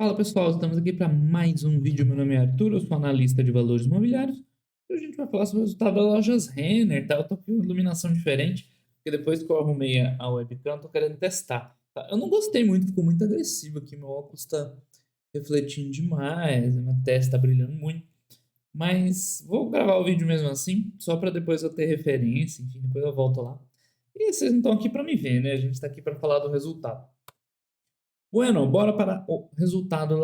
Fala pessoal, estamos aqui para mais um vídeo. Meu nome é Arthur, eu sou analista de valores imobiliários. E hoje a gente vai falar sobre o resultado das lojas Renner, tá? Eu tô com uma iluminação diferente, porque depois que eu arrumei a webcam, eu tô querendo testar, tá? Eu não gostei muito, ficou muito agressivo aqui, meu óculos tá refletindo demais, minha testa tá brilhando muito. Mas vou gravar o vídeo mesmo assim, só para depois eu ter referência, enfim, depois eu volto lá. E vocês não estão aqui para me ver, né? A gente tá aqui para falar do resultado. Bueno, bora para o resultado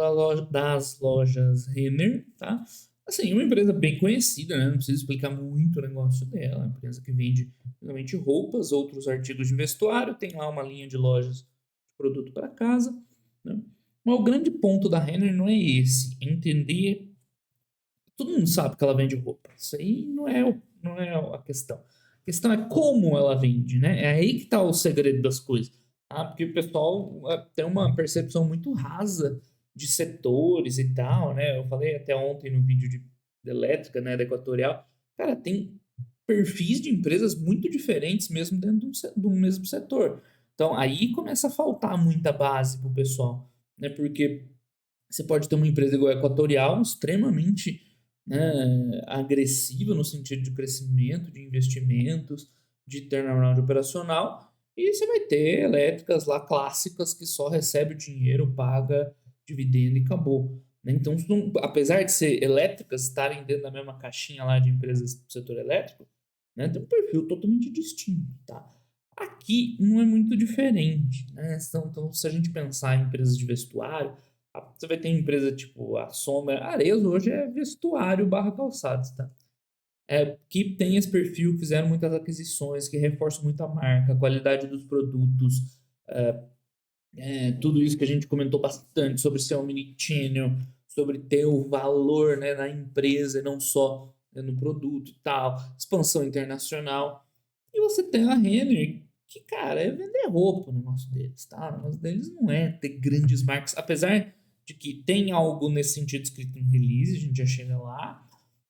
das lojas Renner, tá? Assim, uma empresa bem conhecida, né? Não preciso explicar muito o negócio dela. É uma empresa que vende, principalmente roupas, outros artigos de vestuário. Tem lá uma linha de lojas de produto para casa, né? Mas o grande ponto da Renner não é esse. É entender. Todo mundo sabe que ela vende roupa. Isso aí não é a questão. A questão é como ela vende, né? É aí que está o segredo das coisas. Ah, porque o pessoal tem uma percepção muito rasa de setores e tal, né? Eu falei até ontem no vídeo de elétrica, né, da Equatorial. Cara, tem perfis de empresas muito diferentes mesmo dentro de um mesmo setor. Então, aí começa a faltar muita base pro pessoal, né? Porque você pode ter uma empresa igual a Equatorial, extremamente, né, agressiva no sentido de crescimento, de investimentos, de turnaround operacional, e você vai ter elétricas lá clássicas que só recebe o dinheiro, paga dividendo e acabou, né? Então, apesar de ser elétricas estarem dentro da mesma caixinha lá de empresas do setor elétrico, né, tem um perfil totalmente distinto, tá? Aqui não é muito diferente, né? Então, se a gente pensar em empresas de vestuário, você vai ter empresa tipo a Sombra. Arezzo hoje é vestuário barra calçados, tá? Que tem esse perfil, fizeram muitas aquisições, que reforçam muito a marca, a qualidade dos produtos, tudo isso que a gente comentou bastante sobre ser omnichannel, sobre ter o valor, né, na empresa e não só, né, no produto e tal, expansão internacional. E você tem a Renner, que, cara, é vender roupa o negócio deles, tá? O negócio deles não é ter grandes marcas, apesar de que tem algo nesse sentido escrito no release, a gente já chega lá,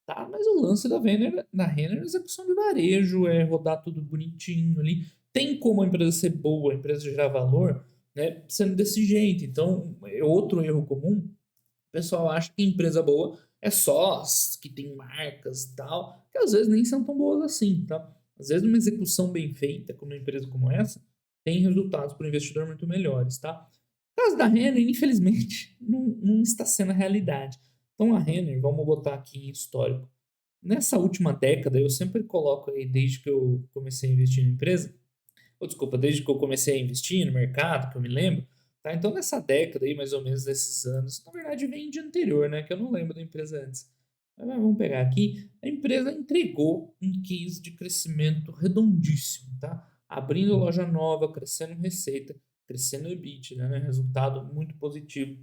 tá? Mas o lance da Renner é execução de varejo, é rodar tudo bonitinho ali. Tem como a empresa ser boa, a empresa gerar valor, né, sendo desse jeito. Então, é outro erro comum. O pessoal acha que empresa boa é só as que tem marcas e tal, que às vezes nem são tão boas assim, tá? Às vezes uma execução bem feita, como uma empresa como essa, tem resultados para o investidor muito melhores, tá? O caso da Renner, infelizmente, não está sendo a realidade. Então a Renner, vamos botar aqui em histórico. Nessa última década, eu sempre coloco aí, desde que eu comecei a investir na empresa, ou desculpa, desde que eu comecei a investir no mercado, que eu me lembro, tá? Então nessa década aí, mais ou menos desses anos, na verdade vem de anterior, né? Que eu não lembro da empresa antes. Mas vamos pegar aqui, a empresa entregou um case de crescimento redondíssimo, tá? Abrindo loja nova, crescendo receita, crescendo EBITDA, né? Resultado muito positivo,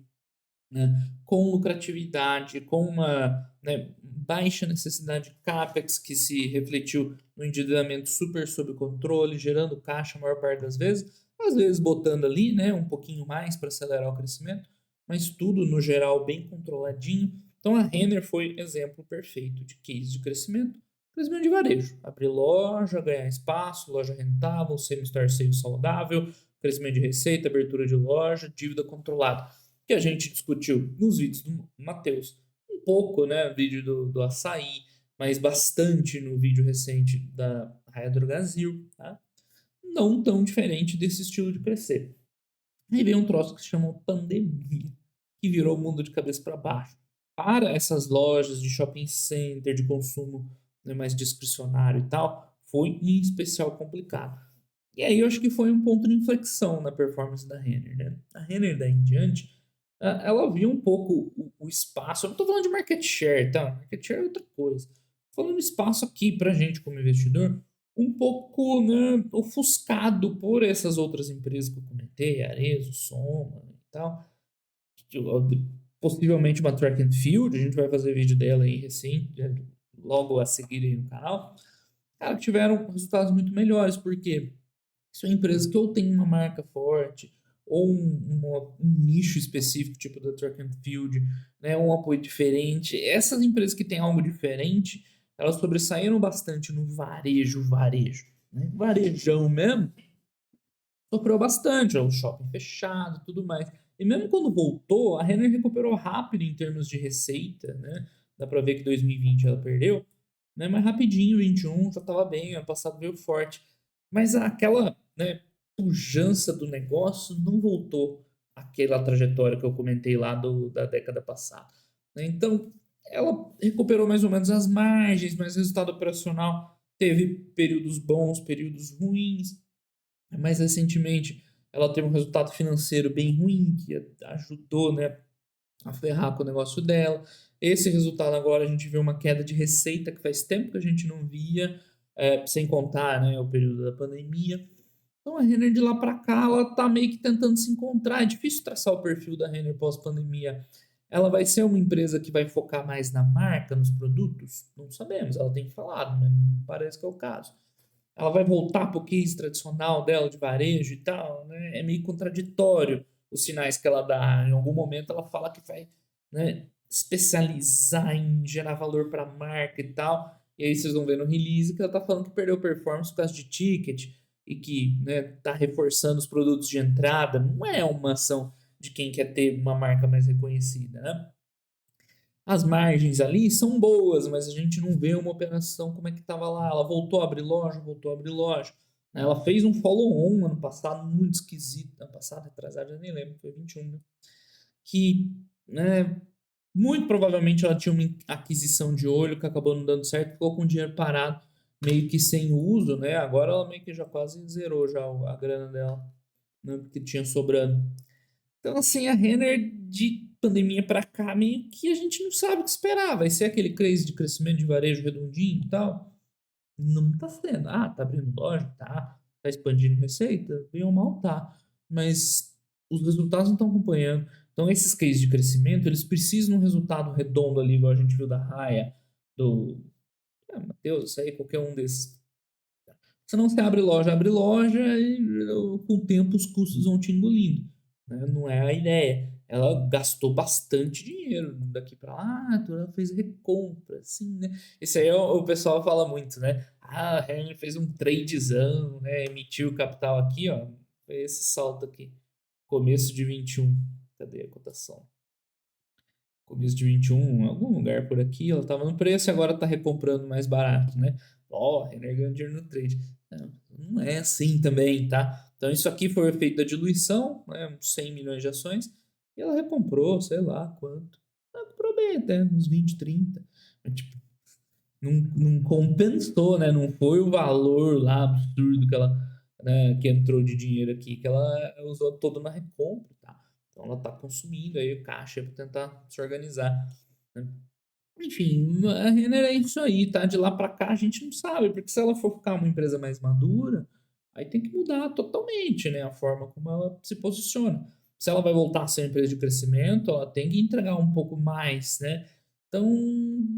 né, com lucratividade, com uma, né, baixa necessidade de CAPEX, que se refletiu no endividamento super sob controle, gerando caixa a maior parte das vezes, às vezes botando ali, né, um pouquinho mais para acelerar o crescimento, mas tudo no geral bem controladinho. Então a Renner foi exemplo perfeito de case de crescimento. Crescimento de varejo, abrir loja, ganhar espaço, loja rentável, same-store sales saudável, crescimento de receita, abertura de loja, dívida controlada, que a gente discutiu nos vídeos do Matheus. Um pouco, né, vídeo do açaí, mas bastante no vídeo recente da Raia Drogasil, tá? Não tão diferente desse estilo de crescer. Aí veio um troço que se chamou pandemia, que virou o mundo de cabeça para baixo. Para essas lojas de shopping center, de consumo, né, mais discricionário e tal, foi em especial complicado. E aí eu acho que foi um ponto de inflexão na performance da Renner, né? A Renner daí em diante, ela viu um pouco o espaço. Eu não estou falando de market share, tá? Market share é outra coisa. Tô falando de espaço aqui para gente como investidor, um pouco, né, ofuscado por essas outras empresas que eu comentei, Arezzo, Soma e tal. Possivelmente uma track and field, a gente vai fazer vídeo dela aí recente, logo a seguir aí no canal. Cara, tiveram resultados muito melhores, porque são empresas que ou têm uma marca forte, ou um nicho específico, tipo da Track and Field, né, um apoio diferente. Essas empresas que têm algo diferente, elas sobressaíram bastante no varejo, né? Varejão mesmo, sofreu bastante, o shopping fechado, tudo mais. E mesmo quando voltou, a Renner recuperou rápido em termos de receita, né? Dá pra ver que 2020 ela perdeu, né? Mas rapidinho, 21 já estava bem, ano passado veio forte. Mas aquela, né, pujança do negócio não voltou àquela trajetória que eu comentei lá da década passada, né? Então, ela recuperou mais ou menos as margens, mas o resultado operacional teve períodos bons, períodos ruins. Mais recentemente, ela teve um resultado financeiro bem ruim, que ajudou, né, a ferrar com o negócio dela. Esse resultado agora a gente vê uma queda de receita que faz tempo que a gente não via, sem contar, né, o período da pandemia. Então a Renner de lá para cá, ela tá meio que tentando se encontrar. É difícil traçar o perfil da Renner pós-pandemia. Ela vai ser uma empresa que vai focar mais na marca, nos produtos? Não sabemos, ela tem falado, mas não parece que é o caso. Ela vai voltar para o case tradicional dela de varejo e tal, né? É meio contraditório os sinais que ela dá. Em algum momento ela fala que vai, né, especializar em gerar valor para a marca e tal. E aí vocês vão ver no release que ela está falando que perdeu performance por causa de ticket e que, né, tá reforçando os produtos de entrada. Não é uma ação de quem quer ter uma marca mais reconhecida, né? As margens ali são boas, mas a gente não vê uma operação como é que estava lá. Ela voltou a abrir loja, voltou a abrir loja. Ela fez um follow-on ano passado muito esquisito. Ano passado, retrasado, já nem lembro, foi 21, né? Que, né, muito provavelmente ela tinha uma aquisição de olho que acabou não dando certo, ficou com o dinheiro parado, meio que sem uso, né? Agora ela meio que já quase zerou já a grana dela, né? Porque tinha sobrando. Então, assim, a Renner de pandemia para cá, meio que a gente não sabe o que esperar. Vai ser aquele craze de crescimento de varejo redondinho e tal? Não tá sendo. Ah, tá abrindo loja? Tá. Tá expandindo receita? Bem ou mal tá. Mas os resultados não estão acompanhando. Então, esses cases de crescimento, eles precisam de um resultado redondo ali, igual a gente viu da Raia, do. Ah, Matheus, isso aí, qualquer um desses. Senão você abre loja e com o tempo os custos vão te engolindo, né? Não é a ideia. Ela gastou bastante dinheiro daqui para lá, então ela fez recompra, assim, né? Isso aí o pessoal fala muito, né? Ah, a Helen fez um tradezão, né? Emitiu capital aqui, ó. Foi esse salto aqui. Começo de 21. Cadê a cotação? Começo de 21, em algum lugar por aqui, ela estava no preço e agora está recomprando mais barato, né? Ó, renegando dinheiro no trade. Não é assim também, tá? Então isso aqui foi o efeito da diluição, né? Uns 100 milhões de ações, e ela recomprou, sei lá quanto. Ela comprou bem até, uns 20, 30. Mas, tipo, não compensou, né? Não foi o valor lá absurdo que ela, né, que entrou de dinheiro aqui, que ela usou todo na recompra, tá? Então ela tá consumindo aí o caixa para tentar se organizar, né? Enfim, a Renner é isso aí, tá? De lá para cá a gente não sabe, porque se ela for ficar uma empresa mais madura, aí tem que mudar totalmente, né, a forma como ela se posiciona. Se ela vai voltar a ser uma empresa de crescimento, ela tem que entregar um pouco mais, né? Então,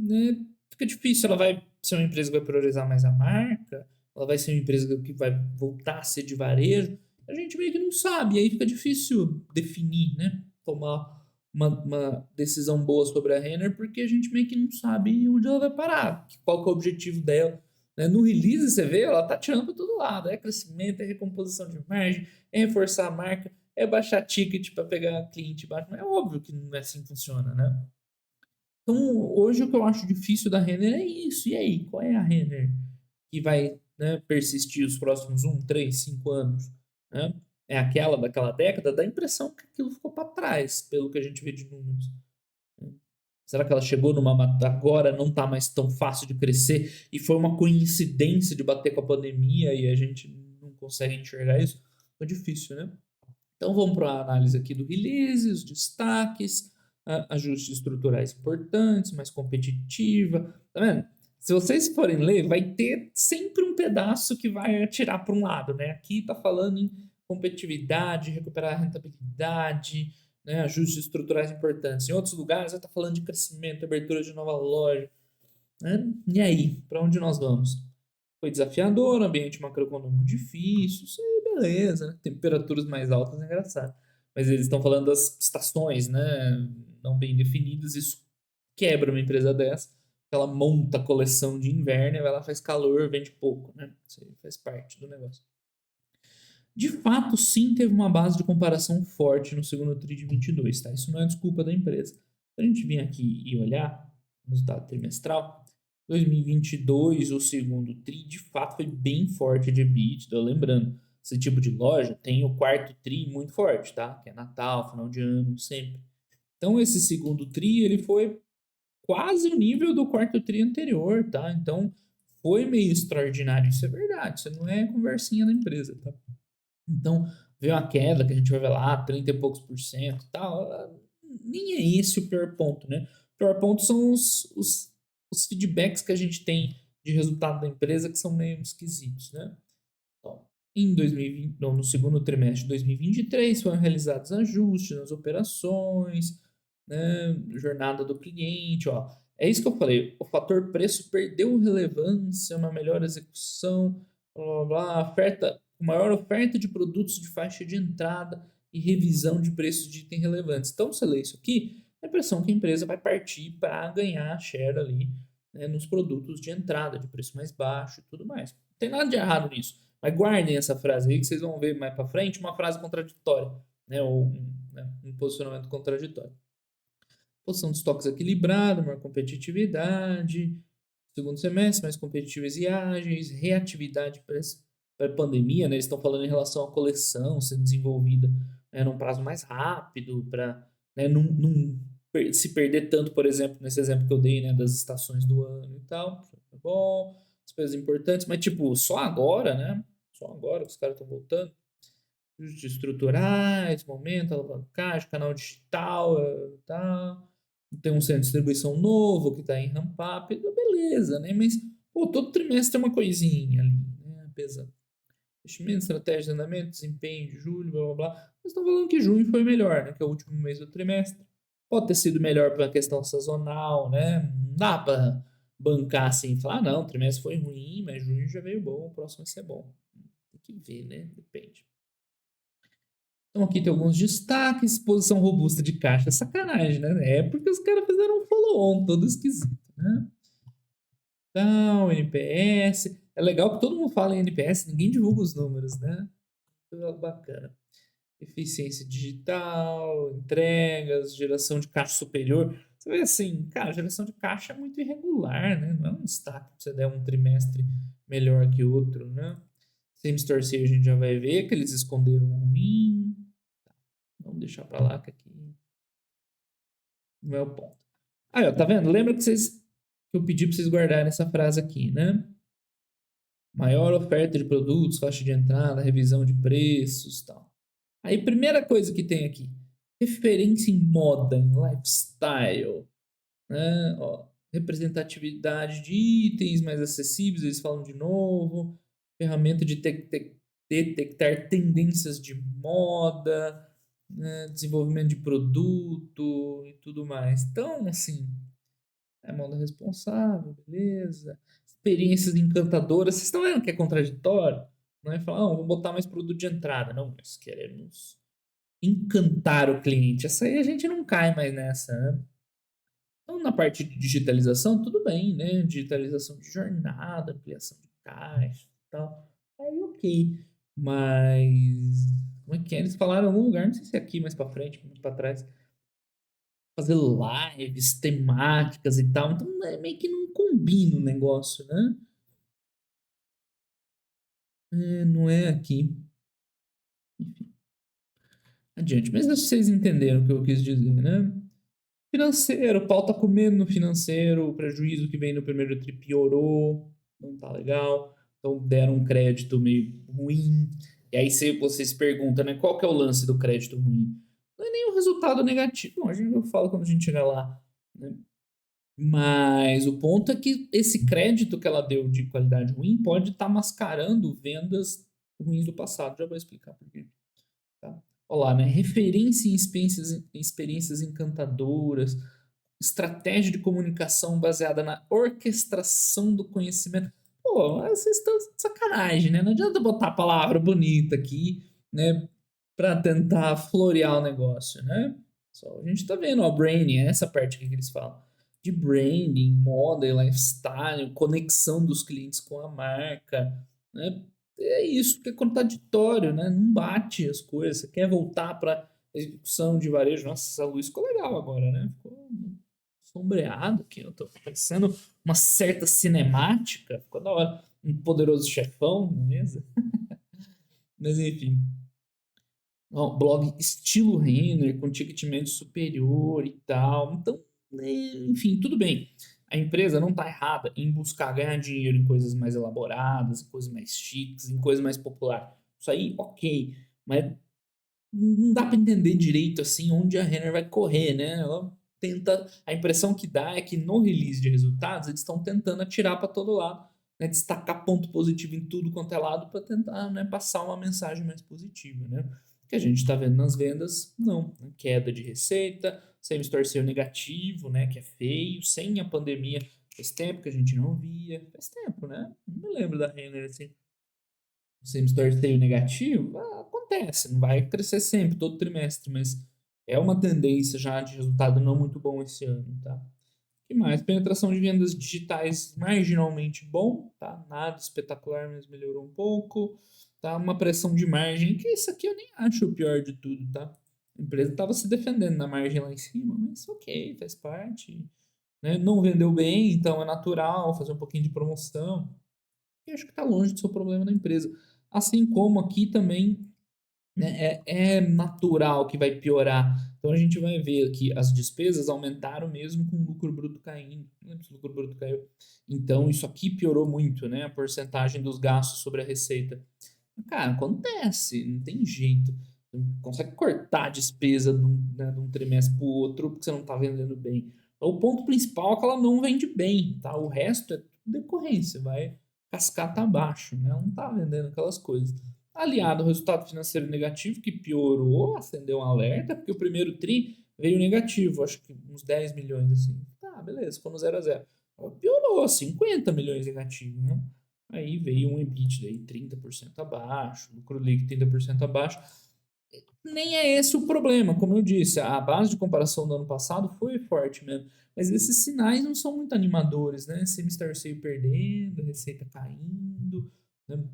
né, fica difícil. Ela vai ser uma empresa que vai priorizar mais a marca, ela vai ser uma empresa que vai voltar a ser de varejo. A gente meio que não sabe, aí fica difícil definir, né? Tomar uma decisão boa sobre a Renner, porque a gente meio que não sabe onde ela vai parar, qual que é o objetivo dela, né? No release, você vê, ela tá tirando para todo lado. É crescimento, é recomposição de margem, é reforçar a marca, é baixar ticket para pegar cliente baixo. Mas é óbvio que não é assim que funciona, né? Então, hoje o que eu acho difícil da Renner é isso. E aí, qual é a Renner que vai, né, persistir os próximos 1, 3, 5 anos? Né? É aquela daquela década? Dá a impressão que aquilo ficou para trás, pelo que a gente vê de números. Né? Será que ela chegou numa. Agora não está mais tão fácil de crescer e foi uma coincidência de bater com a pandemia e a gente não consegue enxergar isso? Foi difícil, né? Então vamos para a análise aqui do release, os destaques, ajustes estruturais importantes, mais competitiva. Tá vendo? Se vocês forem ler, vai ter sempre um pedaço que vai atirar para um lado, né? Aqui está falando em competitividade, recuperar a rentabilidade, né? Ajustes estruturais importantes. Em outros lugares, vai estar falando de crescimento, abertura de nova loja. Né? E aí, para onde nós vamos? Foi desafiador, ambiente macroeconômico difícil, isso aí, beleza, né? Temperaturas mais altas é engraçado. Mas eles estão falando das estações, né? Não bem definidas, isso quebra uma empresa dessa. Ela monta a coleção de inverno, ela faz calor, vende pouco, né? Isso aí faz parte do negócio. De fato, sim, teve uma base de comparação forte no segundo TRI de 22, tá? Isso não é desculpa da empresa. Se a gente vir aqui e olhar o resultado trimestral, 2022, o segundo TRI, de fato, foi bem forte de EBITDA. Lembrando, esse tipo de loja tem o quarto TRI muito forte, tá? Que é Natal, final de ano, sempre. Então, esse segundo TRI, ele foi quase o nível do quarto TRI anterior, tá? Então, foi meio extraordinário. Isso é verdade, isso não é conversinha da empresa, tá? Então, veio a queda que a gente vai ver lá, 30 e poucos por cento e tal. Nem é esse o pior ponto, né? O pior ponto são os feedbacks que a gente tem de resultado da empresa que são meio esquisitos, né? Então, em 2020, não, no segundo trimestre de 2023 foram realizados ajustes nas operações, né, jornada do cliente, ó. É isso que eu falei, o fator preço perdeu relevância, uma melhor execução, blá, blá, blá, oferta, maior oferta de produtos de faixa de entrada e revisão de preços de item relevantes. Então, se você lê isso aqui, a impressão que a empresa vai partir para ganhar share ali, né, nos produtos de entrada, de preço mais baixo e tudo mais. Não tem nada de errado nisso. Mas guardem essa frase aí que vocês vão ver mais para frente, uma frase contraditória, né, ou um posicionamento contraditório. Posição de estoques equilibrada, maior competitividade, segundo semestre, mais competitivas e ágeis, reatividade para a pandemia, né? Eles estão falando em relação à coleção sendo desenvolvida, né, num prazo mais rápido, para, né, não se perder tanto, por exemplo, nesse exemplo que eu dei, né, das estações do ano e tal. Tá bom, despesas importantes, mas tipo, só agora, né? Só agora que os caras estão voltando. Ajustes estruturais, momento, alavancagem, canal digital, tal. Tem um centro de distribuição novo que está em ramp-up, beleza, né? Mas, pô, todo trimestre é uma coisinha ali, né? Pesado. Investimento, estratégia de andamento, desempenho de julho, blá blá blá. Mas estão falando que junho foi melhor, né? Que é o último mês do trimestre. Pode ter sido melhor por uma questão sazonal, né? Não dá para bancar assim e falar, não, o trimestre foi ruim, mas junho já veio bom, o próximo vai ser bom. Tem que ver, né? Depende. Então aqui tem alguns destaques, posição robusta de caixa, sacanagem, né? É porque os caras fizeram um follow-on todo esquisito, né? Então, NPS, é legal que todo mundo fala em NPS, ninguém divulga os números, né? Bacana. Eficiência digital, entregas, geração de caixa superior. Você vê assim, cara, geração de caixa é muito irregular, né? Não é um destaque pra você der um trimestre melhor que outro, né? Same Store Sales a gente já vai ver que eles esconderam um ruim. Vamos deixar pra lá que aqui não é o ponto. Aí, ó, tá vendo? Lembra que eu pedi pra vocês guardarem essa frase aqui, né? Maior oferta de produtos, faixa de entrada, revisão de preços, tal. Aí, primeira coisa que tem aqui, referência em moda, em lifestyle, né? Ó, representatividade de itens mais acessíveis, eles falam de novo, ferramenta de detectar tendências de moda, né? Desenvolvimento de produto e tudo mais. Então, assim, é moda responsável, beleza. Experiências encantadoras. Vocês estão vendo que é contraditório? Não é falar, vamos botar mais produto de entrada. Não, nós queremos encantar o cliente. Essa aí a gente não cai mais nessa, né? Então, na parte de digitalização, tudo bem, né? Digitalização de jornada, ampliação de caixa e tal. Aí, ok. Mas, como é que é? Eles falaram em algum lugar, não sei se é aqui mais pra frente, mais pra trás, fazer lives temáticas e tal. Então, meio que não combina o negócio, né? É, não é aqui. Enfim, adiante. Mas acho que vocês entenderam o que eu quis dizer, né? Financeiro, o pau tá comendo no financeiro, o prejuízo que vem no primeiro tri piorou, não tá legal. Então deram um crédito meio ruim. E aí vocês perguntam, né? Qual que é o lance do crédito ruim? Não é nem o resultado negativo. Bom, a gente fala quando a gente chegar lá, né? Mas o ponto é que esse crédito que ela deu de qualidade ruim pode estar mascarando vendas ruins do passado. Já vou explicar por quê. Tá? Olá, né? Referência em experiências encantadoras, estratégia de comunicação baseada na orquestração do conhecimento. Pô, vocês estão de sacanagem, né? Não adianta botar a palavra bonita aqui, né? Para tentar florear o negócio, né? Só a gente tá vendo, ó, branding, é essa parte que eles falam. De branding, moda, lifestyle, conexão dos clientes com a marca, né? é isso que é contraditório, né? Não bate as coisas. Você quer voltar para execução de varejo. Nossa, essa luz ficou legal agora, né? Ficou sombreado aqui. Eu tô parecendo uma certa cinemática. Ficou da hora. Um poderoso chefão na mesa. Mas enfim. Ó, blog estilo Renner, com ticket médio superior e tal. Então, né, enfim, tudo bem. A empresa não está errada em buscar ganhar dinheiro em coisas mais elaboradas, em coisas mais chiques, em coisas mais populares. Isso aí, ok. Mas não dá para entender direito assim onde a Renner vai correr, né? Ela tenta. A impressão que dá é que no release de resultados eles estão tentando atirar para todo lado, né? Destacar ponto positivo em tudo quanto é lado para tentar, né, passar uma mensagem mais positiva, né? O que a gente está vendo nas vendas, não. Queda de receita, same-store sale negativo, né? Que é feio, sem a pandemia. Faz tempo que a gente não via. Faz tempo, né? Não me lembro da Renner assim same-store sale negativo, acontece, não vai crescer sempre, todo trimestre, mas é uma tendência já de resultado não muito bom esse ano, tá? O que mais? Penetração de vendas digitais marginalmente bom, tá? Nada espetacular, mas melhorou um pouco, tá? Uma pressão de margem, que isso aqui eu nem acho o pior de tudo, tá? A empresa estava se defendendo na margem lá em cima, mas ok, faz parte, né? Não vendeu bem, então é natural fazer um pouquinho de promoção, e acho que está longe de ser o problema da empresa. Assim como aqui também, né, é natural que vai piorar. Então a gente vai ver que as despesas aumentaram mesmo com o lucro bruto caindo. Não lembro se o lucro bruto caiu. Então isso aqui piorou muito, né? A porcentagem dos gastos sobre a receita. Cara, acontece, não tem jeito. Você não consegue cortar a despesa de um trimestre para o outro porque você não está vendendo bem. Então, o ponto principal é que ela não vende bem, tá? O resto é tudo decorrência, vai cascata abaixo, né? Ela não está vendendo aquelas coisas. Aliado ao resultado financeiro negativo, que piorou, acendeu um alerta, porque o primeiro TRI veio negativo, acho que uns 10 milhões assim. Tá, beleza, ficou no 0 a 0. Piorou, 50 milhões negativo, né? Aí veio um EBITDA aí 30% abaixo, lucro líquido 30% abaixo. Nem é esse o problema, como eu disse, a base de comparação do ano passado foi forte mesmo. Mas esses sinais não são muito animadores, né? Same-store sale perdendo, receita caindo, né?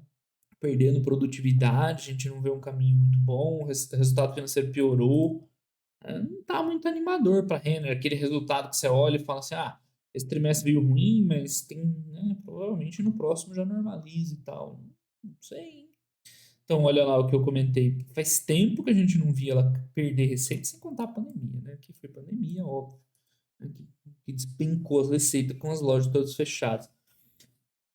Perdendo produtividade, a gente não vê um caminho muito bom, o resultado financeiro piorou. Não tá muito animador para Renner, aquele resultado que você olha e fala assim, esse trimestre veio ruim, mas tem, né, provavelmente no próximo já normaliza e tal. Não sei. Então, olha lá o que eu comentei. Faz tempo que a gente não via ela perder receita, sem contar a pandemia, né? Que foi pandemia, óbvio, né? Que despencou as receitas com as lojas todas fechadas.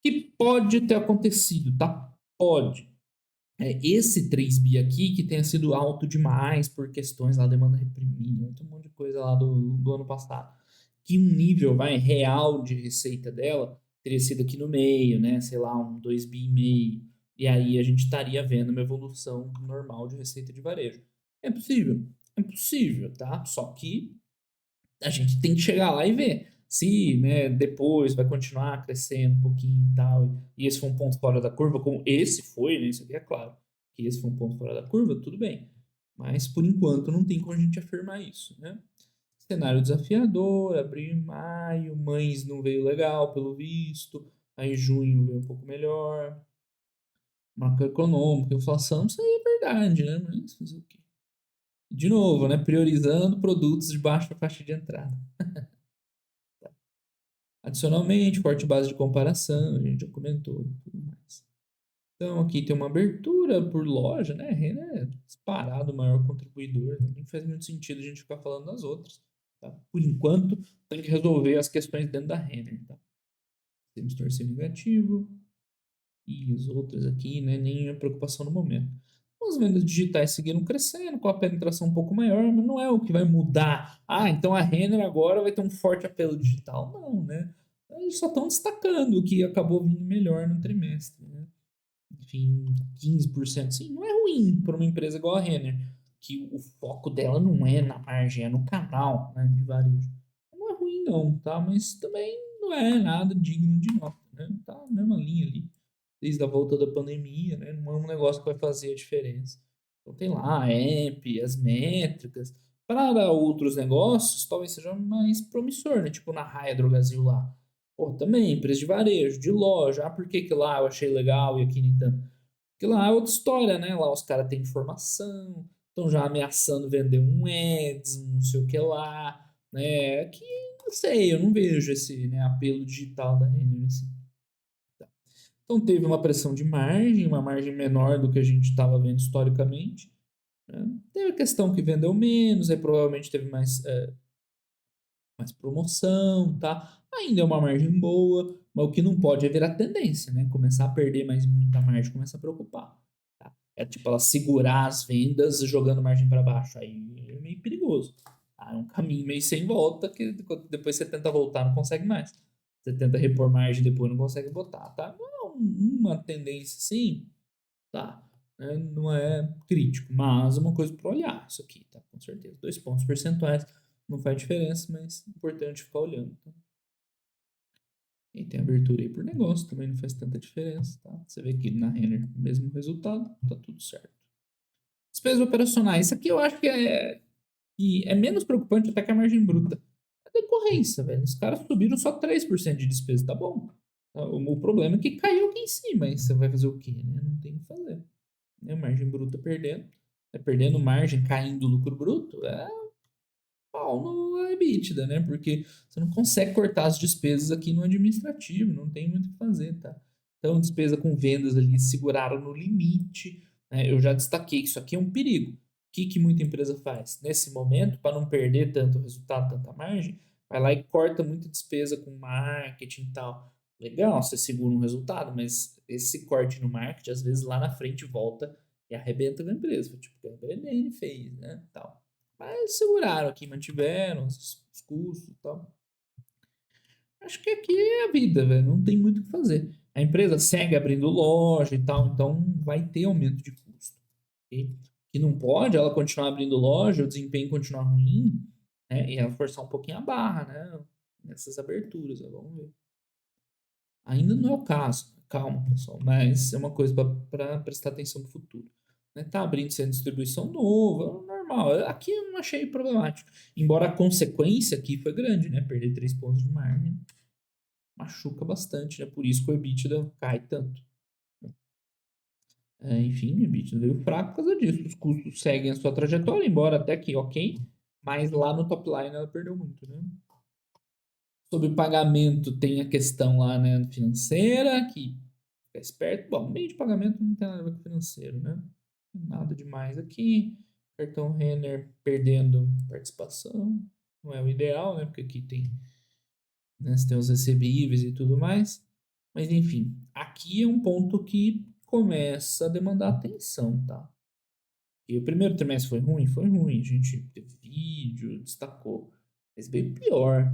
Que pode ter acontecido, tá? Pode. Esse 3 bi aqui que tenha sido alto demais por questões lá, demanda reprimida, tem um monte de coisa lá do ano passado. Que um nível real de receita dela teria sido aqui no meio, né? Sei lá, um 2 bi e meio. E aí a gente estaria vendo uma evolução normal de receita de varejo. É possível, tá? Só que a gente tem que chegar lá e ver se, né, depois vai continuar crescendo um pouquinho e tal, e esse foi um ponto fora da curva, como esse foi, né, isso aqui é claro, que esse foi um ponto fora da curva, tudo bem, mas por enquanto não tem como a gente afirmar isso, né? Cenário desafiador, abril e maio, mães não veio legal pelo visto, aí junho veio um pouco melhor, macroeconômico, inflação, isso aí é verdade, né, mas fazer o quê? De novo, né, priorizando produtos de baixa faixa de entrada. Adicionalmente, forte base de comparação, a gente já comentou tudo mais. Então, aqui tem uma abertura por loja, né? Renner é disparado o maior contribuidor, né? Nem faz muito sentido a gente ficar falando das outras. Tá? Por enquanto, tem que resolver as questões dentro da Renner. Tá? Temos torcer negativo e as outras aqui, né? Nem a preocupação no momento. As vendas digitais seguiram crescendo, com a penetração um pouco maior, mas não é o que vai mudar. Então a Renner agora vai ter um forte apelo digital. Não, né? Eles só estão destacando o que acabou vindo melhor no trimestre, né? Enfim, 15%. Sim, não é ruim para uma empresa igual a Renner, que o foco dela não é na margem, é no canal, né, de varejo. Não é ruim não, tá? Mas também não é nada digno de nota, né? Tá na mesma linha ali, desde a volta da pandemia, né? Não é um negócio que vai fazer a diferença. Então tem lá a app, as métricas. Para outros negócios, talvez seja mais promissor, né? Tipo na Raia Drogasil lá. Pô, também, empresa de varejo, de loja. Por que que lá eu achei legal e aqui nem tanto? Porque lá é outra história, né? Lá os caras têm informação, estão já ameaçando vender um ads, um não sei o que lá, né? Aqui, não sei, eu não vejo esse, né, apelo digital da Renner, assim. Então teve uma pressão de margem, uma margem menor do que a gente estava vendo historicamente, né? Teve a questão que vendeu menos, aí provavelmente teve mais promoção, tá? Ainda é uma margem boa, mas o que não pode é virar tendência, né? Começar a perder mais muita margem, começa a preocupar, tá? É tipo ela segurar as vendas jogando margem para baixo, aí é meio perigoso. Tá? É um caminho meio sem volta que depois você tenta voltar, não consegue mais. Você tenta repor margem, depois não consegue botar, tá? Não é uma tendência assim, tá? Né? Não é crítico, mas uma coisa para olhar isso aqui, tá? Com certeza. 2 pontos percentuais não faz diferença, mas é importante ficar olhando. Tá? E tem abertura aí por negócio, também não faz tanta diferença, tá? Você vê que na Renner, mesmo resultado, tá tudo certo. Despesas operacionais, isso aqui eu acho que é menos preocupante até que a margem bruta. A decorrência, velho. Os caras subiram só 3% de despesa, tá bom. O problema é que caiu aqui em cima, aí você vai fazer o quê, né? Não tem o que fazer. Né? Margem bruta perdendo. Perdendo margem, caindo o lucro bruto, pau no EBITDA, né? Porque você não consegue cortar as despesas aqui no administrativo, não tem muito o que fazer, tá? Então, despesa com vendas ali seguraram no limite, né? Eu já destaquei que isso aqui é um perigo. O que muita empresa faz? Nesse momento, para não perder tanto resultado, tanta margem, vai lá e corta muita despesa com marketing e tal. Legal, você segura um resultado, mas esse corte no marketing, às vezes lá na frente volta e arrebenta com a empresa. Tipo, o que a BNN fez, né? Tal. Mas seguraram aqui, mantiveram os custos e tal. Acho que aqui é a vida, velho. Não tem muito o que fazer. A empresa segue abrindo loja e tal, então vai ter aumento de custo. Okay? Que não pode ela continuar abrindo loja, o desempenho continuar ruim, né? E ela forçar um pouquinho a barra, né? Nessas aberturas, né? Vamos ver. Ainda não é o caso, calma, pessoal, mas é uma coisa para prestar atenção no futuro. Né? Tá abrindo sem distribuição nova, normal. Aqui eu não achei problemático. Embora a consequência aqui foi grande, né? Perder 3 pontos de margem machuca bastante, né? Por isso que o EBITDA cai tanto. Enfim, o EBITDA veio fraco por causa disso. Os custos seguem a sua trajetória, embora até que ok, mas lá no top line ela perdeu muito, né? Sobre pagamento, tem a questão lá, né, financeira, que fica esperto. Bom, meio de pagamento não tem nada a ver com financeiro, né? Nada demais aqui. Cartão Renner perdendo participação. Não é o ideal, né? Porque aqui tem, né, você tem os recebíveis e tudo mais. Mas enfim, aqui é um ponto que começa a demandar atenção, tá? E o primeiro trimestre foi ruim? Foi ruim. A gente teve vídeo, destacou. Mas veio pior.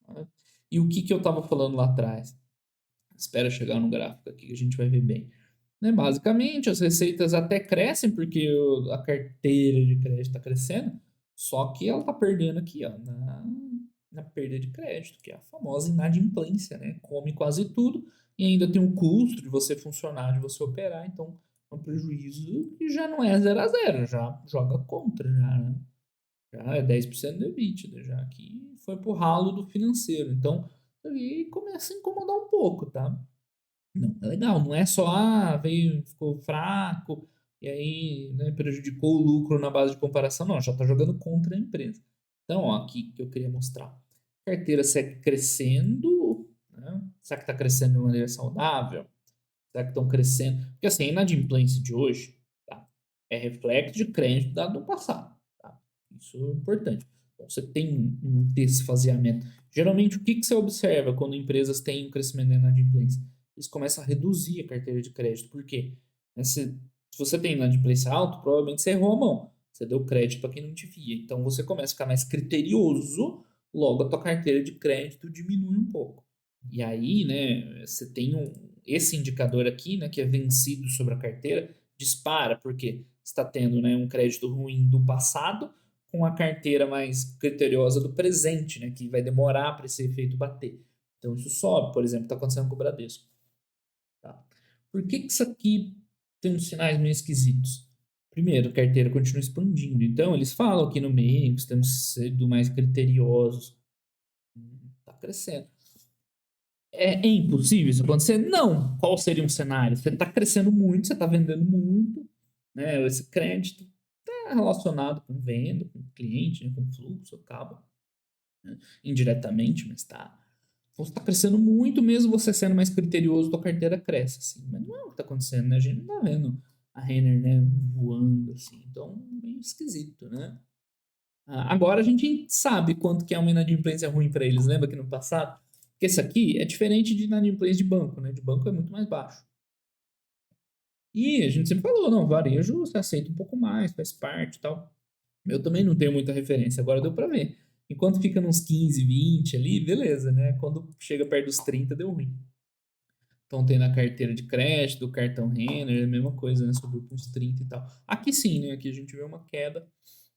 Né? E o que eu tava falando lá atrás? Espera chegar no gráfico aqui que a gente vai ver bem. Né? Basicamente, as receitas até crescem porque a carteira de crédito está crescendo, só que ela está perdendo aqui ó, na perda de crédito, que é a famosa inadimplência, né? Come quase tudo e ainda tem um custo de você funcionar, de você operar, então é um prejuízo que já não é 0 a 0, já joga contra, já, né? Já é 10% do EBITDA, já que foi pro ralo do financeiro. Então, aí começa a incomodar um pouco, tá? Não, é legal, não é só, veio, ficou fraco, e aí, né, prejudicou o lucro na base de comparação, não, já está jogando contra a empresa. Então, ó, aqui que eu queria mostrar. A carteira segue crescendo, né? Será que está crescendo de maneira saudável? Será que estão crescendo? Porque assim, a inadimplência de hoje, tá, é reflexo de crédito dado no passado, tá? Isso é importante. Então, você tem um desfaseamento. Geralmente, o que você observa quando empresas têm um crescimento da inadimplência? Eles começam a reduzir a carteira de crédito. Por quê? Né, se você tem inadimplência alta, provavelmente você errou a mão. Você deu crédito para quem não devia. Então, você começa a ficar mais criterioso, logo a tua carteira de crédito diminui um pouco. E aí, né, você tem esse indicador aqui, né, que é vencido sobre a carteira, dispara, porque está tendo, né, um crédito ruim do passado com a carteira mais criteriosa do presente, né, que vai demorar para esse efeito bater. Então isso sobe, por exemplo, está acontecendo com o Bradesco. Tá? Por que isso aqui tem uns sinais meio esquisitos? Primeiro, a carteira continua expandindo. Então, eles falam aqui no meio que temos sido mais criteriosos. Está crescendo. É impossível isso acontecer? Não. Qual seria um cenário? Você está crescendo muito, você está vendendo muito, né? Esse crédito está relacionado com venda, com cliente, né? Com fluxo, acaba, né? Indiretamente, mas está. Você está crescendo muito, mesmo você sendo mais criterioso, tua carteira cresce, assim. Mas não é o que está acontecendo, né? A gente não está vendo a Renner, né, voando, assim. Então, meio esquisito, né? Agora a gente sabe quanto que é uma inadimplência ruim para eles. Lembra que no passado? Porque esse aqui é diferente de inadimplência de banco, né? De banco é muito mais baixo. E a gente sempre falou, não, varejo você aceita um pouco mais, faz parte e tal. Eu também não tenho muita referência, agora deu para ver. Enquanto fica nos 15, 20 ali, beleza, né? Quando chega perto dos 30, deu ruim. Então tem na carteira de crédito, do cartão Renner, a mesma coisa, né? Subiu para uns 30 e tal. Aqui sim, né? Aqui a gente vê uma queda.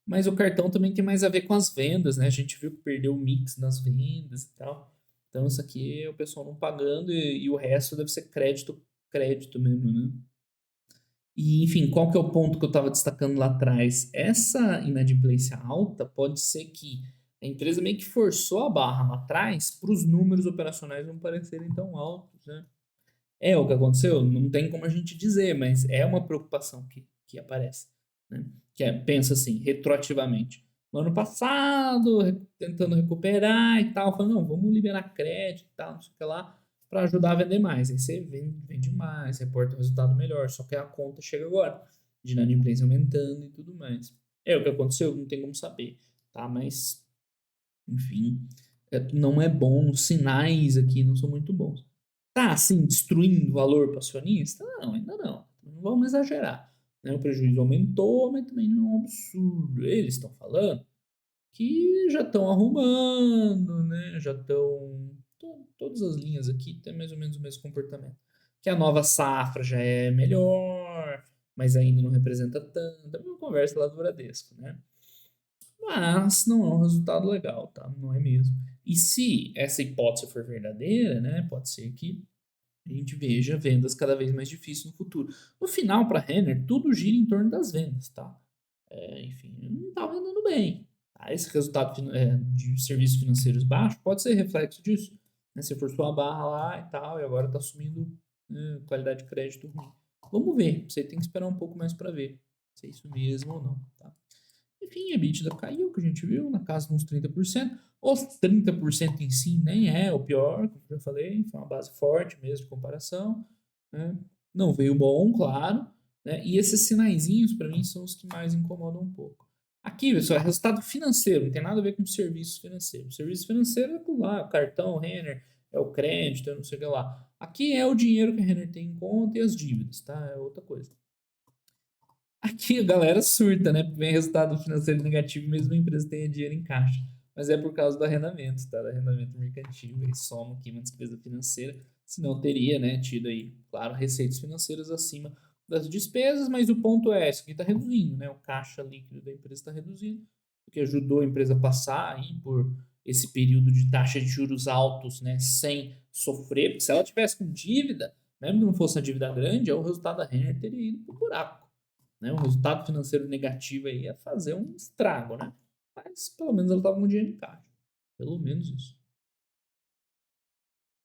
Mas o cartão também tem mais a ver com as vendas, né? A gente viu que perdeu o mix nas vendas e tal. Então isso aqui é o pessoal não pagando e o resto deve ser crédito, crédito mesmo, né? E, enfim, qual que é o ponto que eu estava destacando lá atrás? Essa inadimplência alta pode ser que a empresa meio que forçou a barra lá atrás para os números operacionais não parecerem tão altos, né? É o que aconteceu? Não tem como a gente dizer, mas é uma preocupação que aparece, né? Que é, pensa assim, retroativamente. No ano passado, tentando recuperar e tal, falando, não, vamos liberar crédito e tal, não sei o que lá, para ajudar a vender mais. Aí você vende mais, reporta um resultado melhor, só que a conta chega agora, de inadimplência aumentando e tudo mais. É o que aconteceu? Não tem como saber, tá? Mas, enfim, não é bom, os sinais aqui não são muito bons. Tá, assim, destruindo valor para acionista? Não, ainda não. Não vamos exagerar, né? O prejuízo aumentou, mas também não é um absurdo. Eles estão falando que já estão arrumando, né? Já estão. Todas as linhas aqui têm mais ou menos o mesmo comportamento. Que a nova safra já é melhor, mas ainda não representa tanto. É uma conversa lá do Bradesco, né? Mas não é um resultado legal, tá? Não é mesmo. E se essa hipótese for verdadeira, né? Pode ser que a gente veja vendas cada vez mais difíceis no futuro. No final, para a Renner, tudo gira em torno das vendas, tá? Enfim, não está vendendo bem. Tá? Esse resultado de serviços financeiros baixo pode ser reflexo disso. Né? Você forçou a barra lá e tal, e agora está assumindo, né, qualidade de crédito ruim. Vamos ver. Você tem que esperar um pouco mais para ver se é isso mesmo ou não. Tá? Enfim, a EBITDA caiu, que a gente viu, na casa de uns 30%. Os 30% em si nem é o pior, como eu já falei, foi uma base forte mesmo de comparação. Né? Não veio bom, claro. Né? E esses sinaizinhos, para mim, são os que mais incomodam um pouco. Aqui, pessoal, é resultado financeiro, não tem nada a ver com serviços financeiros. Serviço financeiro é por lá, o cartão, Renner, é o crédito, não sei o que lá. Aqui é o dinheiro que a Renner tem em conta e as dívidas, tá? É outra coisa. Aqui a galera surta, né? Porque vem resultado financeiro negativo, mesmo a empresa tenha dinheiro em caixa. Mas é por causa do arrendamento, tá? Do arrendamento mercantil. Ele soma aqui uma despesa financeira. Senão teria, né? Tido aí, claro, receitas financeiras acima das despesas. Mas o ponto é, isso aqui está reduzindo, né? O caixa líquido da empresa está reduzindo. O que ajudou a empresa a passar aí por esse período de taxa de juros altos, né? Sem sofrer. Porque se ela tivesse com dívida, mesmo que não fosse uma dívida grande, o resultado da Renner teria ido pro buraco, né? Um resultado financeiro negativo aí ia fazer um estrago, né? Mas pelo menos ela estava com dinheiro em caixa. Pelo menos isso.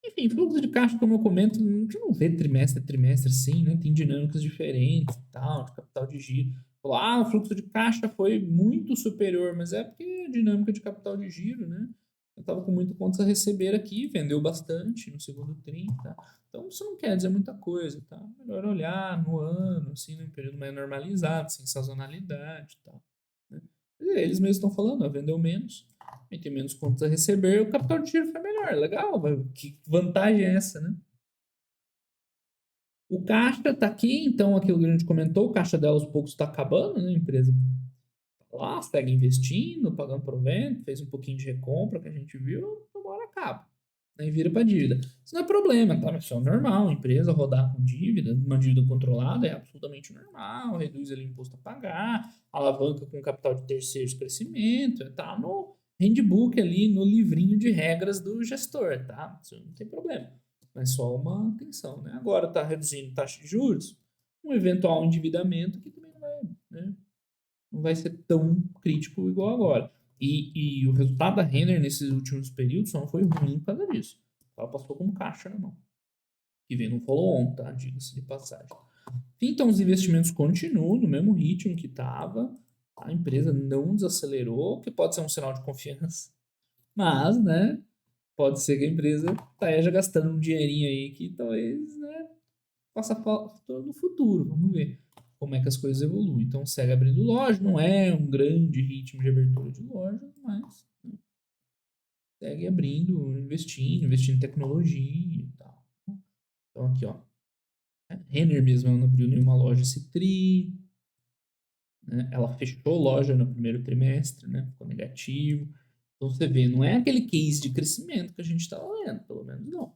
Enfim, fluxo de caixa, como eu comento, a gente não vê trimestre a trimestre assim, né? Tem dinâmicas diferentes e tal, de capital de giro. Falou, o fluxo de caixa foi muito superior, mas é porque a dinâmica de capital de giro, né? Eu estava com muita contas a receber aqui, vendeu bastante no segundo tri, tá? Então isso não quer dizer muita coisa, tá? Melhor olhar no ano, assim, num período mais normalizado, sem sazonalidade e tal, né? Eles mesmos estão falando, vendeu menos, e tem menos contas a receber, o capital de giro foi melhor, legal, que vantagem é essa, né? O caixa está aqui, então aquilo que a gente comentou, o caixa dela aos poucos está acabando, né? A empresa tá lá, segue investindo, pagando provento, fez um pouquinho de recompra que a gente viu, uma hora acaba. Aí vira para dívida. Isso não é problema, tá? Isso é normal, a empresa rodar com dívida, uma dívida controlada é absolutamente normal, reduz ali o imposto a pagar, alavanca com capital de terceiros crescimento, tá no handbook ali, no livrinho de regras do gestor, tá? Isso não tem problema. É só uma atenção, né? Agora está reduzindo taxa de juros, um eventual endividamento que também não vai, né, não vai ser tão crítico igual agora. E o resultado da Renner nesses últimos períodos só não foi ruim por causa disso. Ela passou como caixa na mão. Que vem no follow-on, tá? Diga-se de passagem. Enfim, então os investimentos continuam no mesmo ritmo que estava. A empresa não desacelerou, que pode ser um sinal de confiança. Mas, né? Pode ser que a empresa esteja gastando um dinheirinho aí que talvez, né? Faça falta no futuro. Vamos ver como é que as coisas evoluem. Então segue abrindo loja, não é um grande ritmo de abertura de loja, mas segue abrindo, investindo em tecnologia e tal. Então aqui, ó. Renner mesmo, ela não abriu nenhuma loja esse tri, né? Ela fechou loja no primeiro trimestre, né? Ficou negativo. Então você vê, não é aquele case de crescimento que a gente estava vendo, pelo menos não.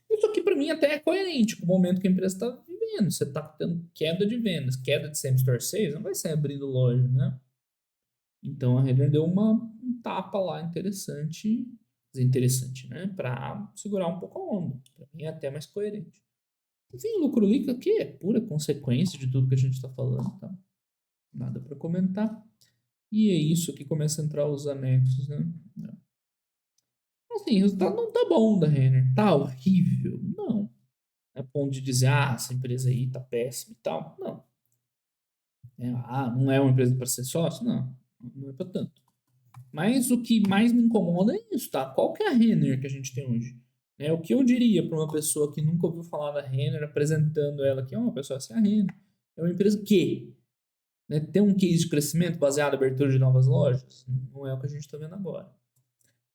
Isso aqui para mim até é coerente com o momento que a empresa está vivendo. Você está tendo queda de vendas, queda de same store sales, não vai sair abrindo loja, né? Então a Renner deu um tapa lá interessante, né? Para segurar um pouco a onda. Para mim é até mais coerente. Enfim, o lucro líquido aqui é pura consequência de tudo que a gente está falando, tá? Nada para comentar. E é isso que começa a entrar os anexos, né? Assim, o resultado não tá bom da Renner. Tá horrível? Não. É ponto de dizer, essa empresa aí tá péssima e tal. Não. Não é uma empresa para ser sócio? Não. Não é para tanto. Mas o que mais me incomoda é isso, tá? Qual que é a Renner que a gente tem hoje? O que eu diria para uma pessoa que nunca ouviu falar da Renner, apresentando ela aqui, uma pessoa assim, a Renner é uma empresa que, né, tem um case de crescimento baseado em abertura de novas lojas? Não é o que a gente está vendo agora.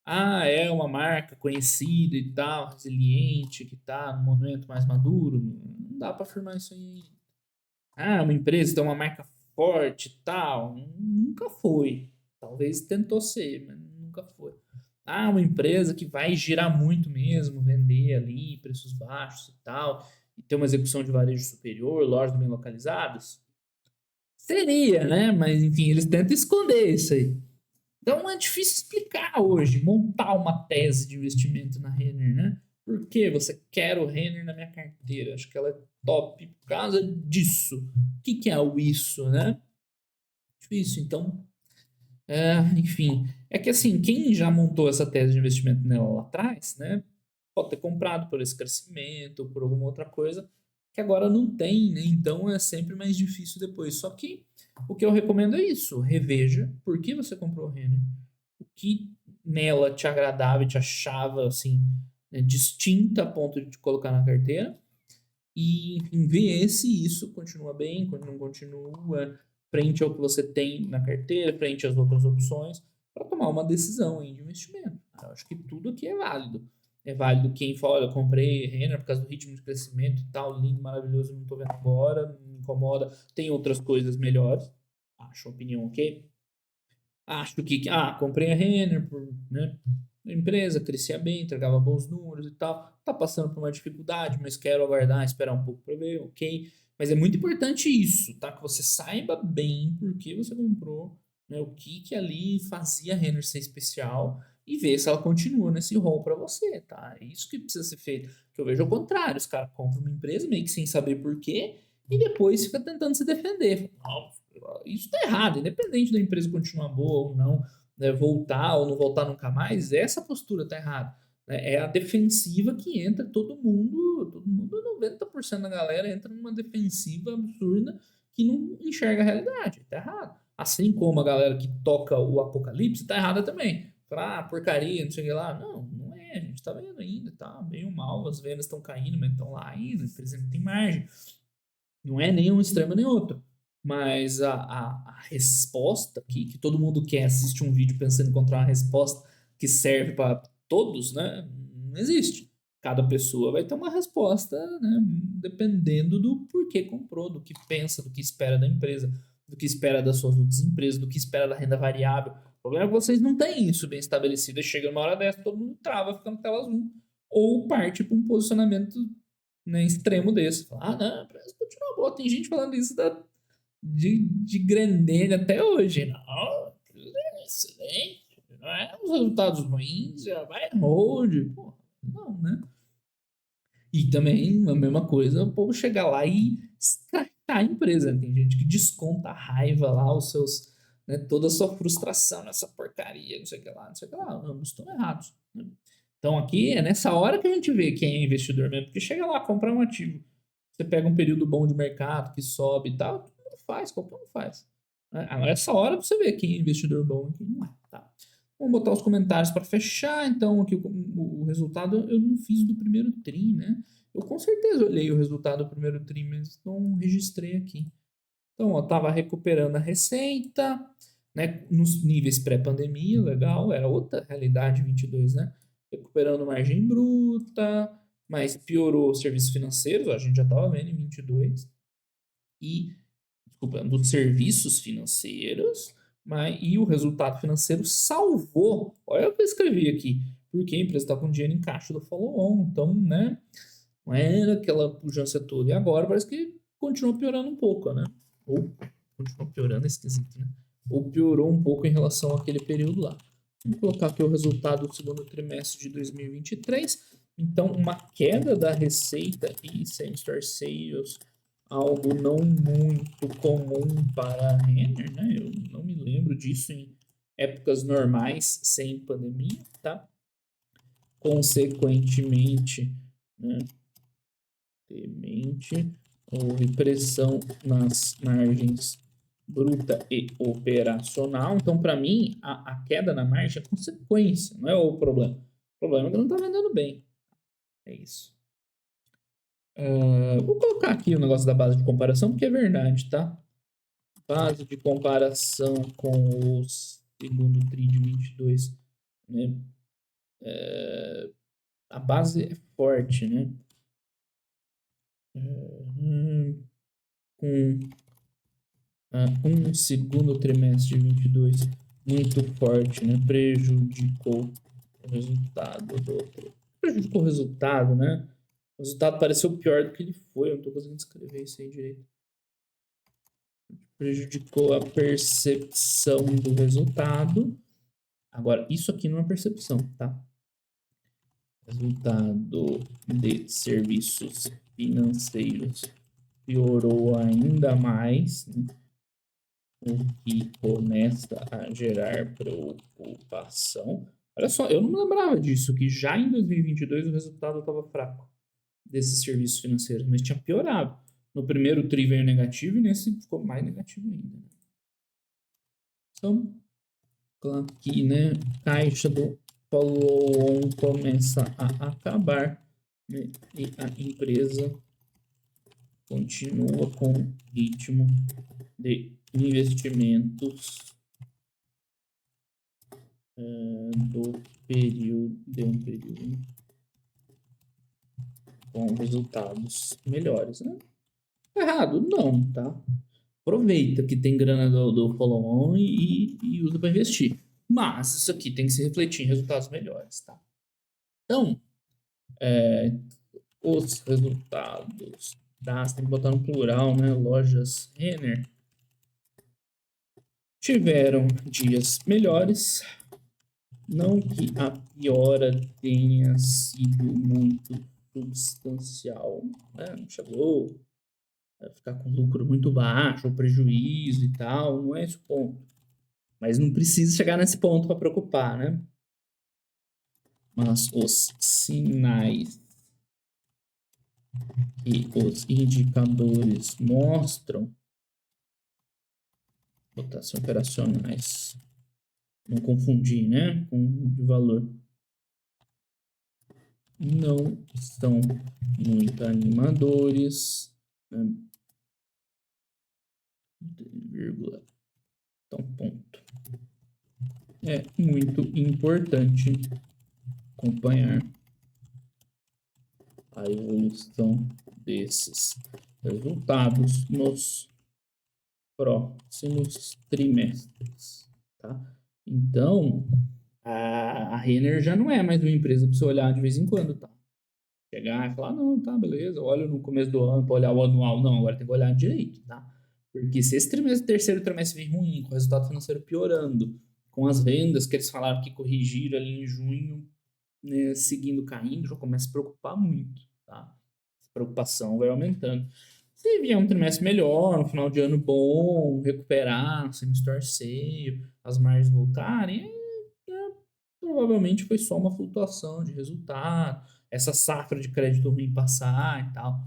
É uma marca conhecida e tal, resiliente, que está no momento mais maduro? Não dá para afirmar isso aí. Uma empresa tem uma marca forte e tal? Nunca foi. Talvez tentou ser, mas nunca foi. Uma empresa que vai girar muito mesmo, vender ali, preços baixos e tal, e ter uma execução de varejo superior, lojas bem localizadas? Seria, né? Mas enfim, eles tentam esconder isso aí. Então é difícil explicar hoje, montar uma tese de investimento na Renner, né? Por que você quer o Renner na minha carteira? Acho que ela é top por causa disso. O que é o isso, né? Difícil, então. Enfim, é que assim, quem já montou essa tese de investimento nela lá atrás, né? Pode ter comprado por esse crescimento ou por alguma outra coisa que agora não tem, né? Então é sempre mais difícil depois. Só que o que eu recomendo é isso: reveja por que você comprou o Renner, o que nela te agradava e te achava assim, né, distinta a ponto de te colocar na carteira, e enfim, ver se isso continua bem, quando não continua, frente ao que você tem na carteira, frente às outras opções, para tomar uma decisão de investimento. Eu acho que tudo aqui é válido. É válido quem fala, eu comprei Renner por causa do ritmo de crescimento e tal, lindo, maravilhoso, não estou vendo agora, me incomoda, tem outras coisas melhores. Acho a opinião ok. Acho que, comprei a Renner por, né, a empresa crescia bem, entregava bons números e tal. Tá passando por uma dificuldade, mas quero aguardar, esperar um pouco para ver, ok. Mas é muito importante isso, tá? Que você saiba bem por que você comprou, né? O que ali fazia a Renner ser especial e ver se ela continua nesse rol para você, tá? É isso que precisa ser feito. Que eu vejo ao contrário, os caras compram uma empresa meio que sem saber por quê e depois fica tentando se defender. Isso tá errado, independente da empresa continuar boa ou não, né, voltar ou não voltar nunca mais, essa postura tá errada. Né? É a defensiva que entra todo mundo, 90% da galera entra numa defensiva absurda que não enxerga a realidade, tá errado. Assim como a galera que toca o apocalipse tá errada também. Fala, porcaria, não sei o que lá. Não, não é, a gente tá vendo ainda, tá bem ou mal, as vendas estão caindo, mas estão lá ainda, por exemplo, tem margem. Não é nem um extremo nem outro. Mas a resposta que todo mundo quer assistir um vídeo pensando em encontrar uma resposta que serve para todos, né? Não existe. Cada pessoa vai ter uma resposta, né? Dependendo do porquê comprou, do que pensa, do que espera da empresa, do que espera das suas outras empresas, do que espera da renda variável. O problema é que vocês não têm isso bem estabelecido. E chega uma hora dessa, todo mundo trava, fica na tela azul. Ou parte para um posicionamento, né, extremo desse. Fala, não, a empresa continua boa. Tem gente falando isso de Grendelha até hoje. Não, é excelente. Não é os resultados ruins, já vai hold. Pô, não, né? E também a mesma coisa, o povo chegar lá e escrachar a empresa. Tem gente que desconta a raiva lá, os seus, né, toda a sua frustração nessa porcaria, não sei o que lá, não sei o que lá. Ambos estão errados. Né? Então aqui é nessa hora que a gente vê quem é investidor mesmo, porque chega lá, comprar um ativo, você pega um período bom de mercado que sobe e tal, todo mundo faz, qualquer um faz. Agora essa hora você vê quem é investidor bom e quem não é, tá? Vamos botar os comentários para fechar, então aqui o resultado eu não fiz do primeiro tri, né? Eu com certeza olhei o resultado do primeiro tri, mas não registrei aqui. Então, ó, tava recuperando a receita, né, nos níveis pré-pandemia, legal, era outra realidade 22, né? Recuperando margem bruta, mas piorou os serviços financeiros, ó, a gente já estava vendo em 22, e, desculpa, dos serviços financeiros, e o resultado financeiro salvou, olha o que eu escrevi aqui, porque a empresa está com dinheiro em caixa do follow-on, então, né, não era aquela pujança toda, e agora parece que continua piorando um pouco, né? Ou continuou piorando, é esquisito, né? Ou piorou um pouco em relação àquele período lá. Vamos colocar aqui o resultado do segundo trimestre de 2023. Então, uma queda da receita e same-store sales, algo não muito comum para a Renner, né? Eu não me lembro disso em épocas normais, sem pandemia, tá? Consequentemente, né? Houve pressão nas margens bruta e operacional. Então, para mim, a queda na margem é consequência, não é o problema. O problema é que não está vendendo bem. É isso. Vou colocar aqui o negócio da base de comparação, porque é verdade, tá? Base de comparação com o segundo TRI de 22, né? A base é forte, né? Com um segundo trimestre de 22 muito forte, né? Prejudicou o resultado do outro. Prejudicou o resultado, né? O resultado pareceu pior do que ele foi. Eu não tô conseguindo escrever isso aí direito. Prejudicou a percepção do resultado. Agora, isso aqui não é percepção, tá? Resultado de serviços financeiros piorou ainda mais, né? O que começa a gerar preocupação. Olha só, eu não me lembrava disso, que já em 2022 o resultado estava fraco desses serviços financeiros, mas tinha piorado. No primeiro tri veio negativo e nesse ficou mais negativo ainda. Então, aqui, né, caixa do follow-on começa a acabar, né, e a empresa continua com ritmo de investimentos do período, de um período com resultados melhores, né? Errado? Não, tá? Aproveita que tem grana do follow-on e usa para investir. Mas isso aqui tem que se refletir em resultados melhores, tá? Então, os resultados das, tem que botar no plural, né? Lojas Renner tiveram dias melhores. Não que a piora tenha sido muito substancial, né? Não chegou a ficar com lucro muito baixo, ou prejuízo e tal, não é esse o ponto. Mas não precisa chegar nesse ponto para preocupar, né? Mas os sinais e os indicadores mostram cotações operacionais. Não confundir, né? Com de valor. Não estão muito animadores, né? Vírgula. Então, ponto. É muito importante acompanhar a evolução desses resultados nos próximos trimestres, tá? Então, a Renner já não é mais uma empresa para você olhar de vez em quando, tá? Chegar e falar, não, tá, beleza, olha no começo do ano para olhar o anual. Não, agora tem que olhar direito, tá? Porque se esse terceiro trimestre vem ruim, com o resultado financeiro piorando, com as vendas que eles falaram que corrigiram ali em junho, né, seguindo caindo, já começa a preocupar muito, tá? A preocupação vai aumentando. Se vier um trimestre melhor, um final de ano bom, recuperar, sem store sale, as margens voltarem, provavelmente foi só uma flutuação de resultado, essa safra de crédito ruim passar e tal.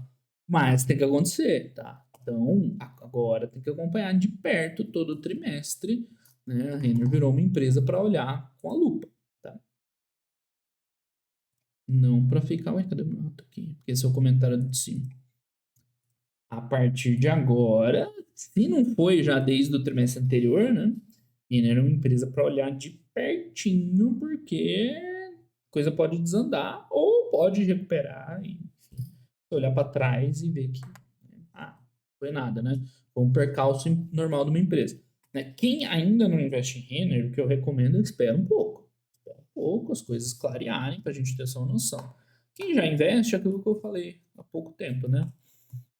Mas tem que acontecer, tá? Então, agora tem que acompanhar de perto todo o trimestre, né? A Renner virou uma empresa para olhar com a lupa, tá? Não para ficar, ué, cadê meu outro aqui? Porque esse é o comentário de cima. A partir de agora, se não foi já desde o trimestre anterior, né? Renner é uma empresa para olhar de pertinho, porque coisa pode desandar ou pode recuperar e olhar para trás e ver que foi nada, né? Foi um percalço normal de uma empresa. Né? Quem ainda não investe em Renner, o que eu recomendo é espera um pouco. Espera um pouco, as coisas clarearem para a gente ter essa noção. Quem já investe é aquilo que eu falei há pouco tempo, né?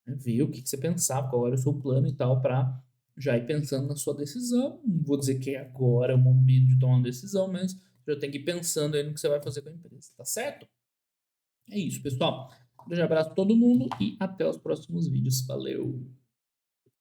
Ver o que você pensava, qual era o seu plano e tal, para já ir pensando na sua decisão. Não vou dizer que agora é o momento de tomar uma decisão, mas já tem que ir pensando aí no que você vai fazer com a empresa, tá certo? É isso, pessoal. Um grande abraço a todo mundo e até os próximos vídeos. Valeu!